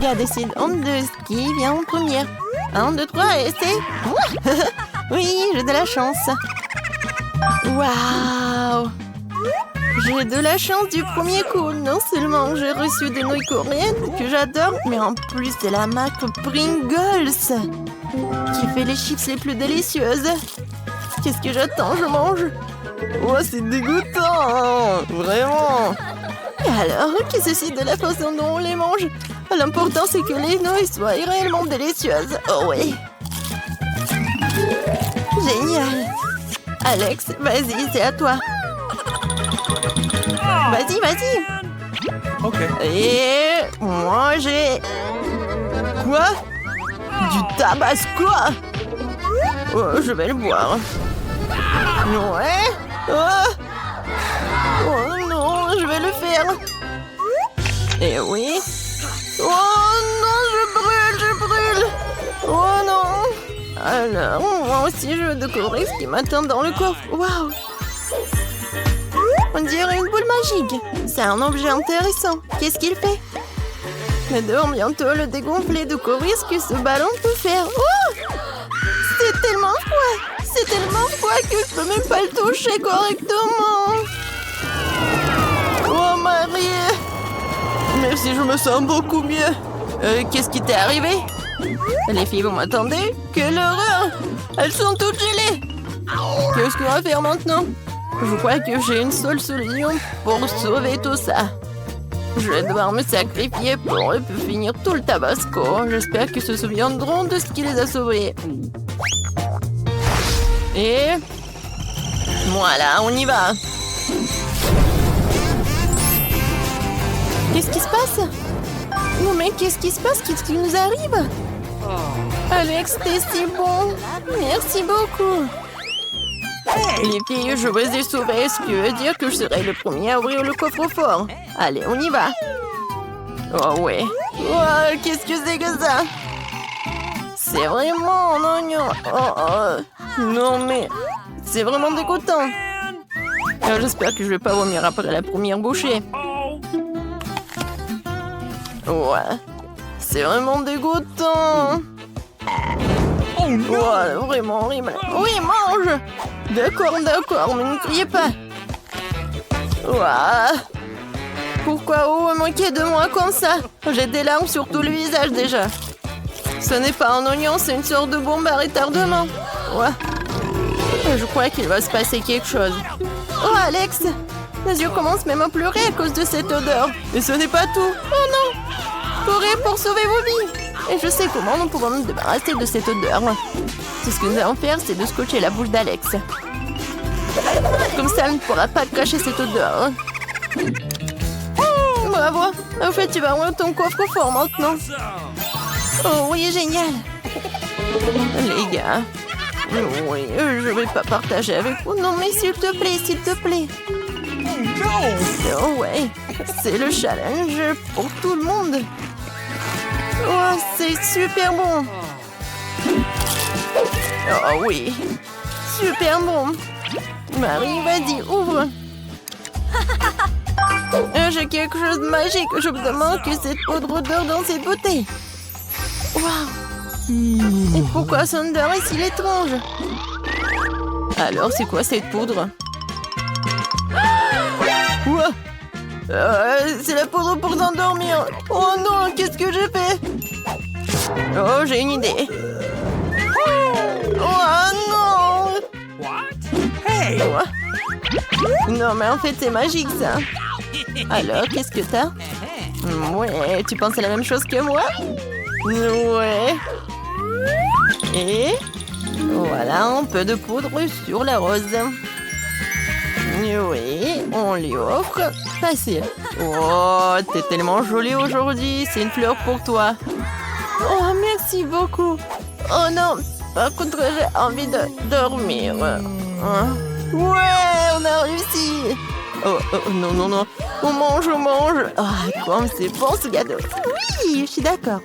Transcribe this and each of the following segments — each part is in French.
gars décidons de ce qui vient en première. 1, 2, 3, et c'est... Oui, j'ai de la chance. Waouh! J'ai de la chance du premier coup. Non seulement j'ai reçu des nouilles coréennes que j'adore, mais en plus c'est la marque Pringles qui fait les chips les plus délicieuses. Qu'est-ce que j'attends? Je mange. Oh, c'est dégoûtant! Vraiment! Et alors, qu'est-ce que c'est de la façon dont on les mange? L'important, c'est que les nouilles soient réellement délicieuses. Oh oui! Génial! Alex, vas-y, c'est à toi. Vas-y, vas-y! Ok. Et moi, j'ai... Quoi? Du tabasco? Oh, je vais le boire. Ouais. Oh non, je vais le faire. Et oui. Oh non, je brûle. Oh non. Alors, moi aussi, je veux découvrir ce qui m'attend dans le coffre. Waouh. On dirait une boule magique. C'est un objet intéressant. Qu'est-ce qu'il fait? J'adore bientôt le dégonfler, découvrir ce que ce ballon peut faire. Oh! C'est tellement froid. C'est tellement froid que je peux même pas le toucher correctement. Oh Marie! Merci, je me sens beaucoup mieux. Qu'est-ce qui t'est arrivé? Les filles, vous m'attendez? Quelle horreur! Elles sont toutes gelées. Qu'est-ce qu'on va faire maintenant? Je crois que j'ai une seule solution pour sauver tout ça. Je vais devoir me sacrifier pour finir tout le tabasco. J'espère qu'ils se souviendront de ce qui les a sauvés. Et... voilà, on y va. Qu'est-ce qui se passe? Non mais qu'est-ce qui se passe? Qu'est-ce qui nous arrive? Alex, t'es si bon. Merci beaucoup. Les filles, je vous ai sauvées, ce qui veut dire que je serai le premier à ouvrir le coffre-fort. Allez, on y va. Oh ouais. Oh, qu'est-ce que c'est que ça? C'est vraiment un oignon. Oh. Non mais, c'est vraiment dégoûtant. J'espère que je vais pas vomir après la première bouchée. Ouais, c'est vraiment dégoûtant. Oh non! Ouais, vraiment horrible. Oui, mange. D'accord, mais ne criez pas. Ouais. Pourquoi vous moquez de moi comme ça? J'ai des larmes sur tout le visage déjà. Ce n'est pas un oignon, c'est une sorte de bombe à retardement. Ouais. Je crois qu'il va se passer quelque chose. Oh, Alex! Mes yeux commencent même à pleurer à cause de cette odeur. Et ce n'est pas tout. Oh non! Courez pour sauver vos vies. Et je sais comment nous pouvons nous débarrasser de cette odeur. Tout ce que nous allons faire, c'est de scotcher la bouche d'Alex. Comme ça, elle ne pourra pas cacher cette odeur. Bravo. En fait, tu vas ouvrir ton coffre-fort maintenant. Oh oui, génial. Les gars. Oui, je vais pas partager avec vous. Non, mais s'il te plaît, s'il te plaît. Oh ouais, c'est le challenge pour tout le monde. Oh, c'est super bon. Oh oui, super bon. Marie, vas-y, ouvre. J'ai quelque chose de magique. Je me demande que cette poudre d'or dans cette bouteille. Waouh. Et pourquoi son odeur est si étrange? Alors, c'est quoi cette poudre? Quoi? C'est la poudre pour s'endormir. Oh non, qu'est-ce que j'ai fait? Oh, j'ai une idée. Oh non! Hey! Quoi? Non, mais en fait, c'est magique, ça. Alors, qu'est-ce que t'as? Ouais, tu penses à la même chose que moi? Ouais. Et voilà, un peu de poudre sur la rose. Oui, on lui offre. Facile. Oh, t'es tellement jolie aujourd'hui. C'est une fleur pour toi. Oh, merci beaucoup. Oh non, par contre, j'ai envie de dormir. Hein? Ouais, on a réussi. Oh, non, non, non. On mange, on mange. Ah, comme c'est bon ce gâteau. Oui, je suis d'accord.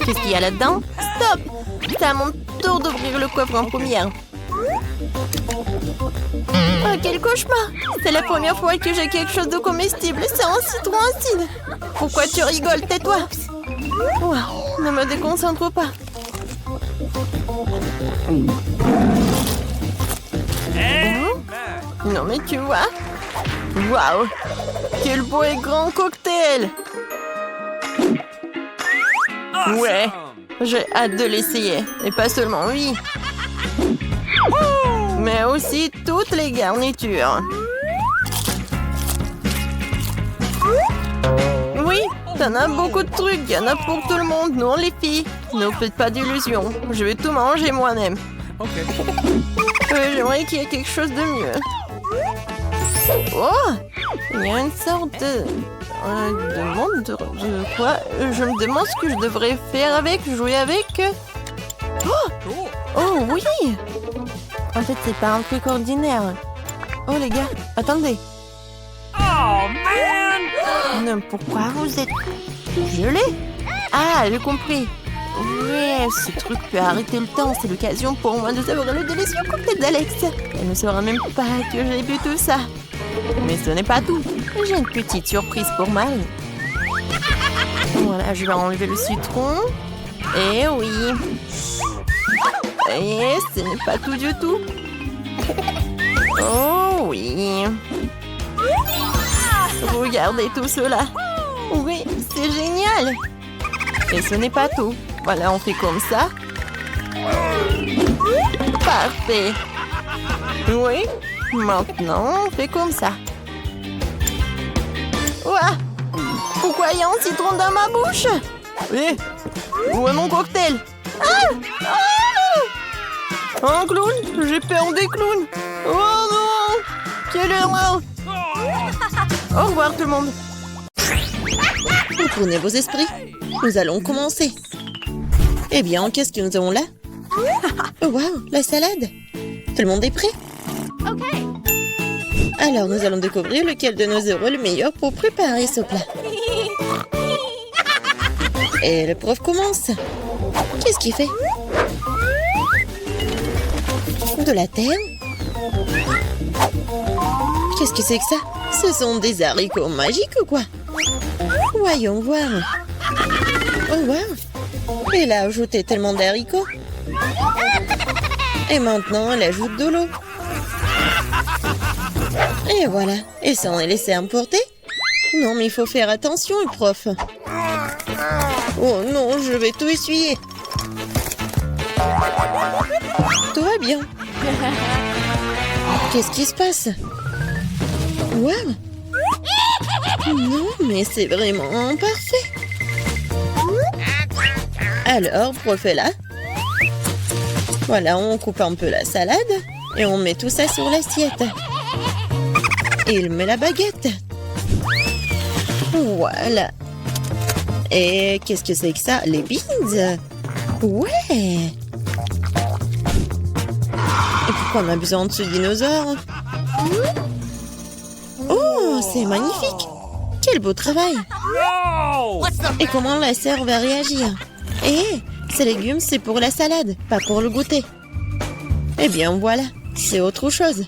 Qu'est-ce qu'il y a là-dedans? Stop! C'est à mon tour d'ouvrir le coffre en première. Ah, quel cauchemar! C'est la première fois que j'ai quelque chose de comestible. C'est un citron acide. Pourquoi tu rigoles? Tais-toi. Ouah, ne me déconcentre pas. Non mais tu vois? Waouh! Quel beau et grand cocktail! Ouais, j'ai hâte de l'essayer. Et pas seulement lui, mais aussi toutes les garnitures. Oui, t'en as beaucoup de trucs. Il y en a pour tout le monde, nous les filles. Ne vous faites pas d'illusions. Je vais tout manger moi-même. Okay. J'aimerais qu'il y ait quelque chose de mieux. Oh! Il y a une sorte de monde de quoi? Je me demande ce que je devrais faire avec, jouer avec. Oh! Oh oui! En fait, c'est pas un truc ordinaire. Oh les gars, attendez. Oh man! Non, pourquoi vous êtes gelé? Ah, j'ai compris. Ouais, ce truc peut arrêter le temps. C'est l'occasion pour moi de savourer le délicieux cocktail d'Alex. Elle ne saura même pas que j'ai bu tout ça. Mais ce n'est pas tout. J'ai une petite surprise pour Marie. Voilà, je vais enlever le citron. Et oui. Et ce n'est pas tout du tout. Oh oui. Regardez tout cela. Oui, c'est génial. Et ce n'est pas tout. Voilà, on fait comme ça. Parfait. Oui. Maintenant, on fait comme ça. Ouah! Pourquoi il y a un citron dans ma bouche? Eh! Où est mon cocktail? Ah! Ah! Un clown? J'ai peur des clowns. Oh non! Quelle erreur! Au revoir tout le monde. Retournez vos esprits. Nous allons commencer. Eh bien, qu'est-ce que nous avons là? Oh, wow, la salade. Tout le monde est prêt? Ok. Alors, nous allons découvrir lequel de nous est le meilleur pour préparer ce plat. Et le prof commence. Qu'est-ce qu'il fait? De la terre? Qu'est-ce que c'est que ça? Ce sont des haricots magiques ou quoi? Voyons voir. Oh, wow! Elle a ajouté tellement d'haricots. Et maintenant, elle ajoute de l'eau. Et voilà. Et ça, on est laissé emporter? Non, mais il faut faire attention, prof. Oh non, je vais tout essuyer. Tout va bien. Qu'est-ce qui se passe? Waouh! Non, mais c'est vraiment parfait. Alors, prof est là. Voilà, on coupe un peu la salade et on met tout ça sur l'assiette. Il met la baguette. Voilà. Et qu'est-ce que c'est que ça? Les beans? Ouais. Et pourquoi on a besoin de ce dinosaure? Oh, c'est magnifique. Quel beau travail. No! Et comment la sœur va réagir? Ces légumes, c'est pour la salade, pas pour le goûter. Eh bien, voilà, c'est autre chose.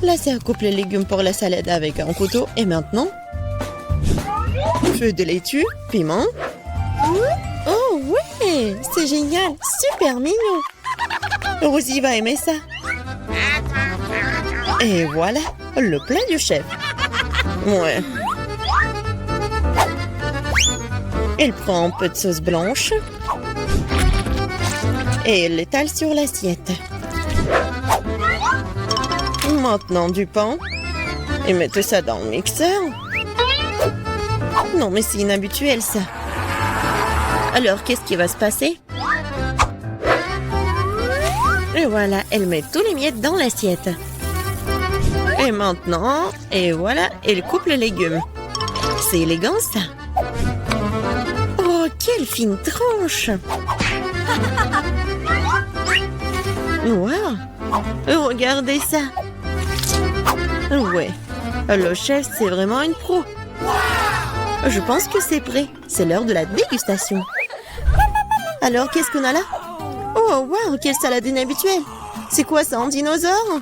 La sœur coupe les légumes pour la salade avec un couteau. Et maintenant, feu de laitue, piment. Oh, ouais, c'est génial, super mignon. Rosie va aimer ça. Et voilà, le plat du chef. Ouais. Elle prend un peu de sauce blanche et elle l'étale sur l'assiette. Maintenant du pain et mettez ça dans le mixeur. Non, mais c'est inhabituel ça. Alors, qu'est-ce qui va se passer? Et voilà, elle met tous les miettes dans l'assiette. Et maintenant, et voilà, elle coupe les légumes. C'est élégant ça. Oh, quelle fine tranche! Wow! Regardez ça! Ouais, le chef, c'est vraiment une pro. Je pense que c'est prêt. C'est l'heure de la dégustation. Alors, qu'est-ce qu'on a là? Oh, wow, quelle salade inhabituelle! C'est quoi ça, un dinosaure?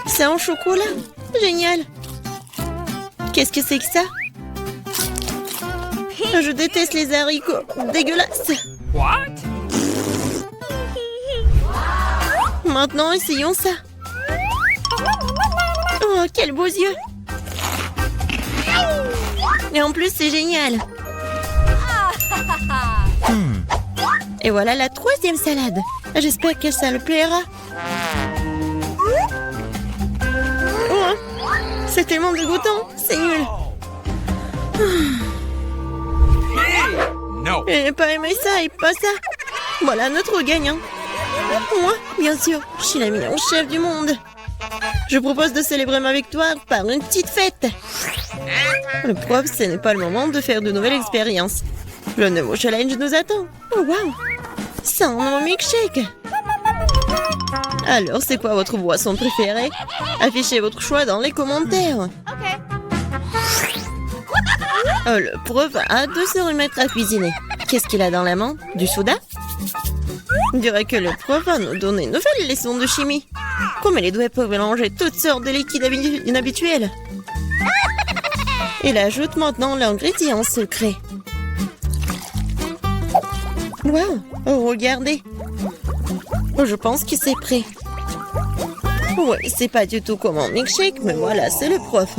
C'est en chocolat. Génial. Qu'est-ce que c'est que ça? Je déteste les haricots. Dégueulasse. What? Maintenant, essayons ça. Oh, quels beaux yeux. Et en plus, c'est génial. Et voilà la 3e salade. J'espère que ça le plaira. Oh, c'est tellement dégoûtant. C'est nul. No. J'ai pas aimé ça et pas ça. Voilà notre gagnant. Moi, bien sûr, je suis la meilleure chef du monde. Je propose de célébrer ma victoire par une petite fête. Le prof, ce n'est pas le moment de faire de nouvelles expériences. Le nouveau challenge nous attend. Oh wow, c'est un nouveau milkshake. Alors, c'est quoi votre boisson préférée? Affichez votre choix dans les commentaires. Oh, le prof a hâte de se remettre à cuisiner. Qu'est-ce qu'il a dans la main? Du soda? On dirait que le prof va nous donner une nouvelle leçon de chimie. Comme les doigts peuvent mélanger toutes sortes de liquides inhabituels. Il ajoute maintenant l'ingrédient secret. Waouh, oh, regardez. Oh, je pense que c'est prêt. Ouais, c'est pas du tout comme un milkshake, mais voilà, c'est le prof.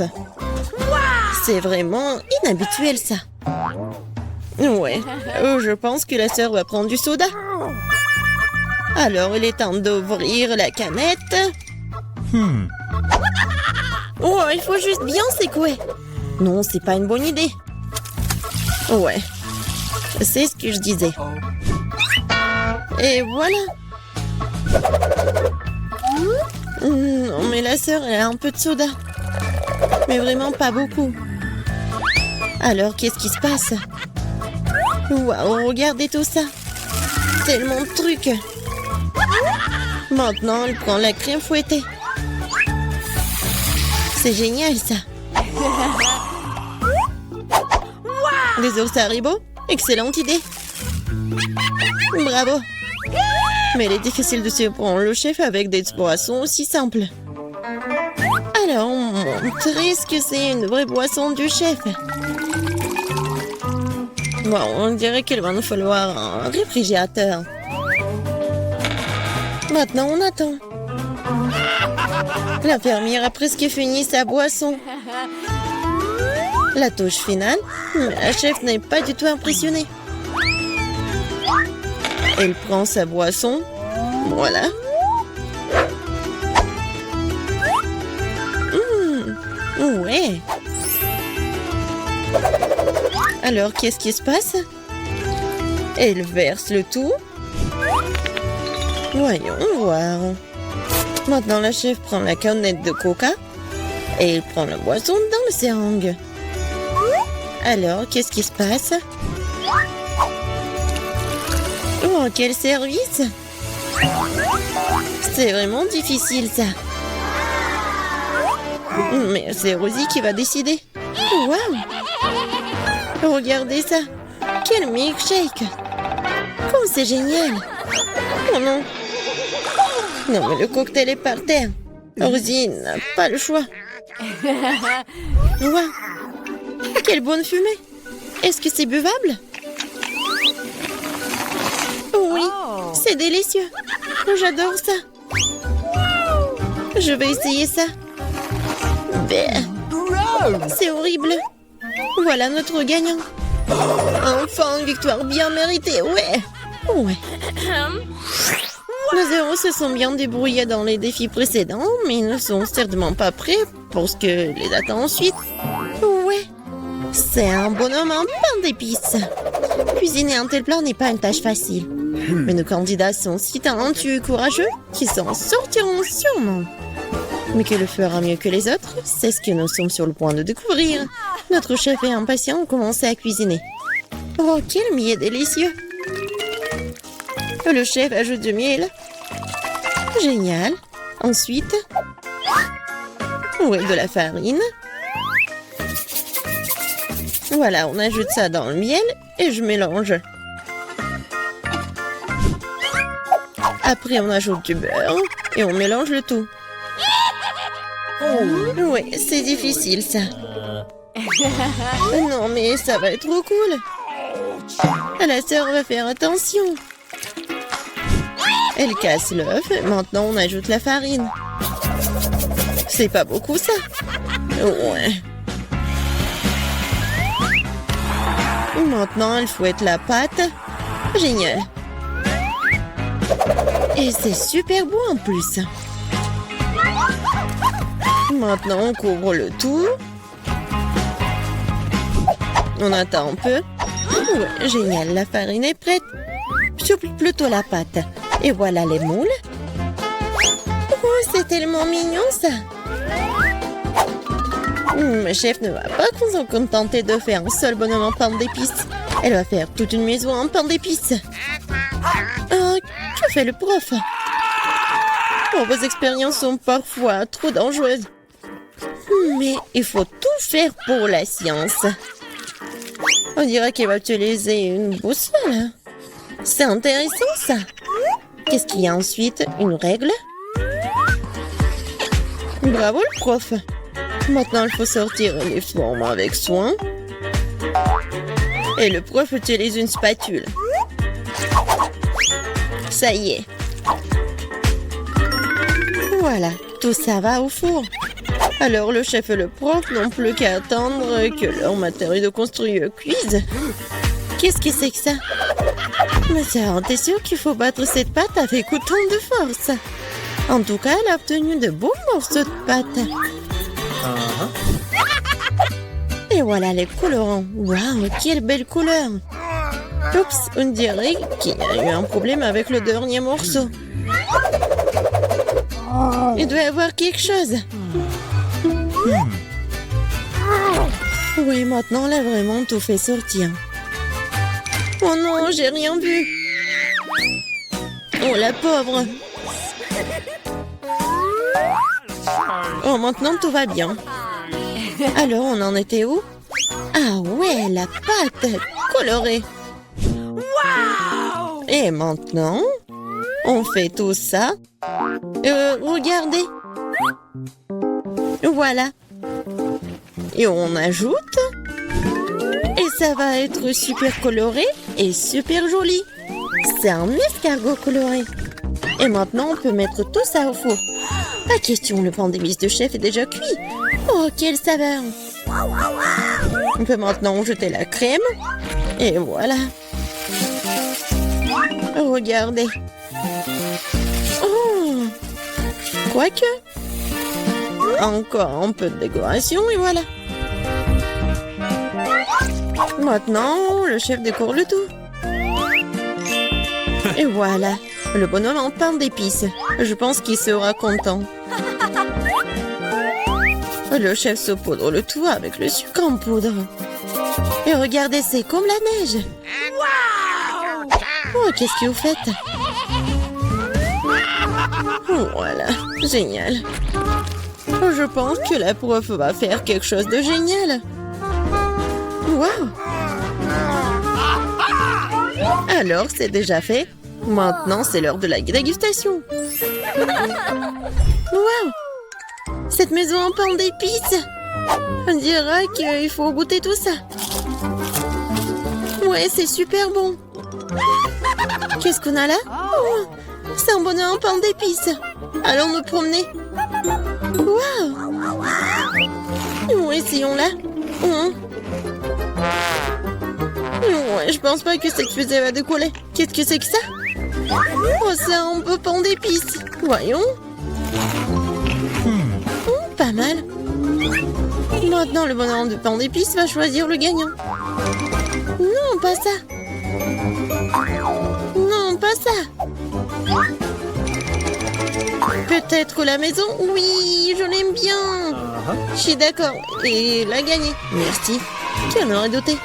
C'est vraiment inhabituel, ça. Ouais, je pense que la sœur va prendre du soda. Alors, il est temps d'ouvrir la canette. Oh, il faut juste bien secouer. Non, c'est pas une bonne idée. Ouais, c'est ce que je disais. Et voilà. Non, mais la sœur, elle a un peu de soda. Mais vraiment pas beaucoup. Alors, qu'est-ce qui se passe? Waouh, regardez tout ça. Tellement de trucs. Maintenant, elle prend la crème fouettée. C'est génial, ça. Des ours Haribo? Excellente idée. Bravo. Mais il est difficile de surprendre le chef avec des boissons aussi simples. Alors, montrer ce que c'est une vraie boisson du chef. Bon, on dirait qu'il va nous falloir un réfrigérateur. Maintenant, on attend. L'infirmière a presque fini sa boisson. La touche finale, mais la chef n'est pas du tout impressionnée. Elle prend sa boisson. Voilà. Ouais. Alors, qu'est-ce qui se passe? Elle verse le tout. Voyons voir. Maintenant, la chef prend la canette de coca et elle prend la boisson dans le seringue. Alors, qu'est-ce qui se passe? Oh, quel service! C'est vraiment difficile, ça. Mais c'est Rosie qui va décider. Waouh! Regardez ça! Quel milkshake! Comme c'est génial! Oh non! Non, mais le cocktail est par terre. Rosie n'a pas le choix. Waouh! Quelle bonne fumée! Est-ce que c'est buvable? Oui, c'est délicieux. J'adore ça. Je vais essayer ça. C'est horrible. Voilà notre gagnant. Enfin, une victoire bien méritée, ouais. Ouais. Nos héros se sont bien débrouillés dans les défis précédents, mais ils ne sont certainement pas prêts pour ce que les attend ensuite. Ouais. C'est un bonhomme en pain d'épices. Cuisiner un tel plat n'est pas une tâche facile. Mais nos candidats sont si talentueux et courageux qu'ils s'en sortiront sûrement. Mais qui le fera mieux que les autres, c'est ce que nous sommes sur le point de découvrir. Notre chef est impatient de commencer à cuisiner. Oh, quel miel délicieux! Le chef ajoute du miel. Génial. Ensuite, de la farine. Voilà, on ajoute ça dans le miel et je mélange. Après, on ajoute du beurre et on mélange le tout. Oui, c'est difficile, ça. Non, mais ça va être trop cool. La sœur va faire attention. Elle casse l'œuf. Maintenant, on ajoute la farine. C'est pas beaucoup, ça. Ouais. Maintenant, elle fouette la pâte. Génial. Et c'est super beau en plus. Maintenant, on couvre le tout. On attend un peu. Ouais, génial, la farine est prête. Plutôt la pâte. Et voilà les moules. Oh, c'est tellement mignon, ça. Ma chef ne va pas se contenter de faire un seul bonhomme en pain d'épices. Elle va faire toute une maison en pain d'épices. Que fait le prof? Oh, vos expériences sont parfois trop dangereuses. Mais il faut tout faire pour la science. On dirait qu'il va utiliser une boussole. C'est intéressant, ça. Qu'est-ce qu'il y a ensuite? Une règle? Bravo, le prof. Maintenant, il faut sortir les formes avec soin. Et le prof utilise une spatule. Ça y est. Voilà, tout ça va au four. Alors, le chef et le prof n'ont plus qu'à attendre que leur matériau de construire cuise. Qu'est-ce que c'est que ça? Mais ça, t'es sûr qu'il faut battre cette pâte avec autant de force? En tout cas, elle a obtenu de beaux morceaux de pâte. Et voilà les colorants. Waouh, quelle belle couleur! Oups, on dirait qu'il y a eu un problème avec le dernier morceau. Il doit y avoir quelque chose. Oui, maintenant, là, vraiment, tout fait sortir. Oh non, j'ai rien vu. Oh, la pauvre. Oh, maintenant, tout va bien. Alors, on en était où? Ah ouais, la pâte colorée. Et maintenant, on fait tout ça. Regardez. Voilà. Et on ajoute. Et ça va être super coloré et super joli. C'est un escargot coloré. Et maintenant, on peut mettre tout ça au four. Pas question, le pain d'épices de chef est déjà cuit. Oh, quelle saveur! On peut maintenant jeter la crème. Et voilà. Regardez. Oh! Quoique. Encore un peu de décoration et voilà. Maintenant, le chef décore le tout. Et voilà, le bonhomme en pain d'épices. Je pense qu'il sera content. Le chef saupoudre le tout avec le sucre en poudre. Et regardez, c'est comme la neige. Oh, qu'est-ce que vous faites? Voilà, génial. Je pense que la prof va faire quelque chose de génial. Waouh! Alors, c'est déjà fait. Maintenant, c'est l'heure de la dégustation. Waouh! Cette maison en pain d'épices! On dirait qu'il faut goûter tout ça. Ouais, c'est super bon. Qu'est-ce qu'on a là? Oh, c'est un bonheur en pain d'épices. Allons nous promener. Waouh! Essayons-la. Ouais, je pense pas que cette fusée va décoller. Qu'est-ce que c'est que ça? Oh, c'est un peu pain d'épices. Voyons. Pas mal. Maintenant, le bonhomme de pain d'épices va choisir le gagnant. Non, pas ça. Non, pas ça. Peut-être la maison? Oui, je l'aime bien. Je suis d'accord. Et il a gagné. Merci. Qui en aurait douté?